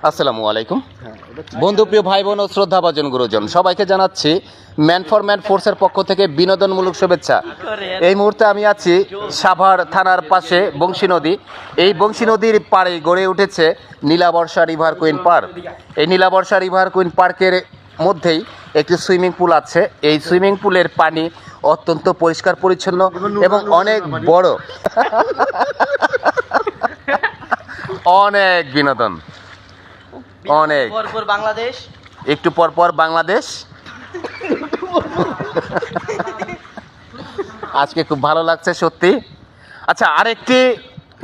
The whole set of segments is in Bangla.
আসসালামু আলাইকুম বন্ধু, প্রিয় ভাই বোন ও শ্রদ্ধাভাজন গুরুজন, সবাইকে জানাচ্ছি ম্যান ফর ম্যান ফোর্সের পক্ষ থেকে বিনোদনমূলক শুভেচ্ছা। এই মুহূর্তে আমি আছি সাভার থানার পাশে বংশী নদী। এই বংশী নদীর পাড়ে গড়ে উঠেছে নীলাবর্ষা রিভার কুইন পার্ক। এই নীলাবর্ষা রিভার কুইন পার্কের মধ্যেই একটি সুইমিং পুল আছে। এই সুইমিং পুলের পানি অত্যন্ত পরিষ্কার পরিচ্ছন্ন এবং অনেক বড়। অনেক বিনোদন, অনেক বাংলাদেশ, একটু পর পর বাংলাদেশ। আজকে খুব ভালো লাগছে সত্যি। আচ্ছা, আরেকটি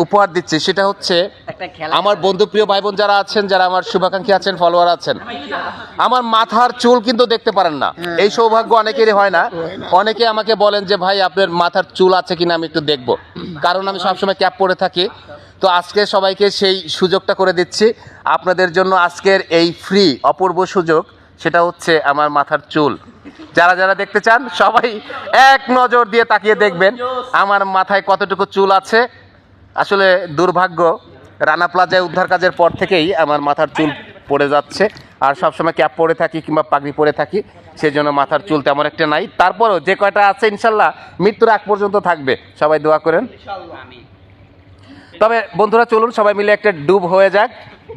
উপহার দিচ্ছি, সেটা হচ্ছে আমার বন্ধু প্রিয় ভাই বোন যারা আছেন, যারা আমার শুভাকাঙ্ক্ষী আছেন, ফলোয়ার আছেন, আমার মাথার চুল কিন্তু দেখতে পারেন না। এই সৌভাগ্য অনেকেরই হয় না। অনেকে আমাকে বলেন যে ভাই আপনার মাথার চুল আছে কিনা আমি একটু দেখব, কারণ আমি সবসময় ক্যাপ পরে থাকি। তো আজকে সবাইকে সেই সুযোগটা করে দিচ্ছি আপনাদের জন্য। আজকের এই ফ্রি অপূর্ব সুযোগ, সেটা হচ্ছে আমার মাথার চুল। যারা যারা দেখতে চান সবাই এক নজর দিয়ে তাকিয়ে দেখবেন আমার মাথায় কতটুকু চুল আছে। আসলে দুর্ভাগ্য, রানা প্লাজায় উদ্ধার কাজের পর থেকেই আমার মাথার চুল পড়ে যাচ্ছে, আর সবসময় ক্যাপ পরে থাকি কিংবা পাগড়ি পরে থাকি, সেই জন্য মাথার চুল তেমন একটা নাই। তারপরেও যে কয়টা আছে ইনশাল্লাহ মৃত্যুর আগ পর্যন্ত থাকবে। সবাই দোয়া করেন। তবে বন্ধুরা, চলুন সবাই মিলে একটা ডুব হয়ে যাক,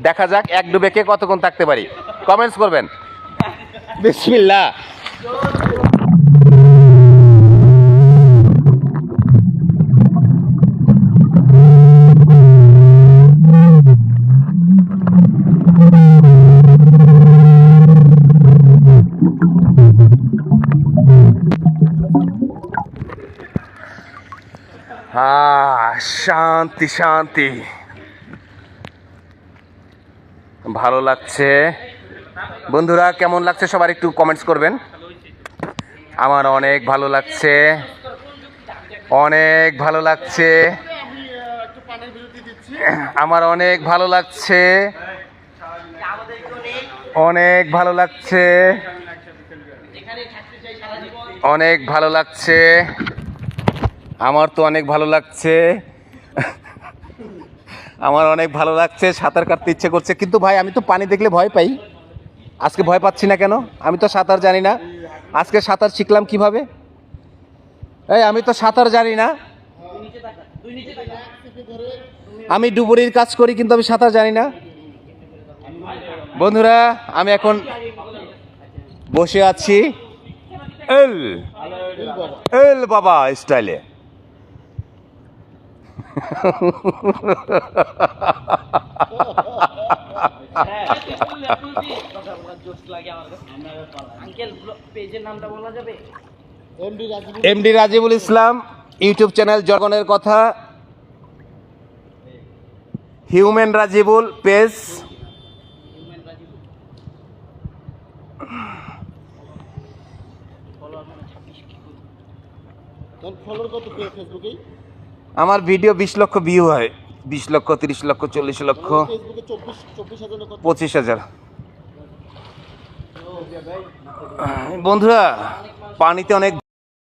দেখা যাক এক ডুবে কে কতক্ষণ থাকতে পারি। কমেন্টস করবেন। বিসমিল্লাহ। শান্তি শান্তি, ভালো লাগছে। বন্ধুরা কেমন লাগছে সবার একটু কমেন্টস করবেন। আমার অনেক ভালো লাগছে, অনেক ভালো লাগছে, আমার অনেক ভালো লাগছে, অনেক ভালো লাগছে, অনেক ভালো লাগছে। আমার তো অনেক ভালো লাগছে, আমার অনেক ভালো লাগছে। সাঁতার কাটতে ইচ্ছে করছে, কিন্তু ভাই আমি তো পানি দেখলে ভয় পাই। আজকে ভয় পাচ্ছি না কেন? আমি তো সাঁতার জানি না। আজকে সাঁতার শিখলাম কিভাবে? এই আমি তো সাঁতার জানি না। আমি ডুবুরির কাজ করি, কিন্তু আমি সাঁতার জানি না। বন্ধুরা আমি এখন বসে আছি এল এল বাবা স্টাইলে। এমডি রাজিবুল ইসলাম ইউটিউব চ্যানেল, জগনের কথা, হিউম্যান রাজিবুল পেজ। আমার ভিডিও 20 লক্ষ ভিউ হয়, 20 লক্ষ, 30 লক্ষ, 40 লক্ষ, 25,000। বন্ধুরা পানিতে অনেক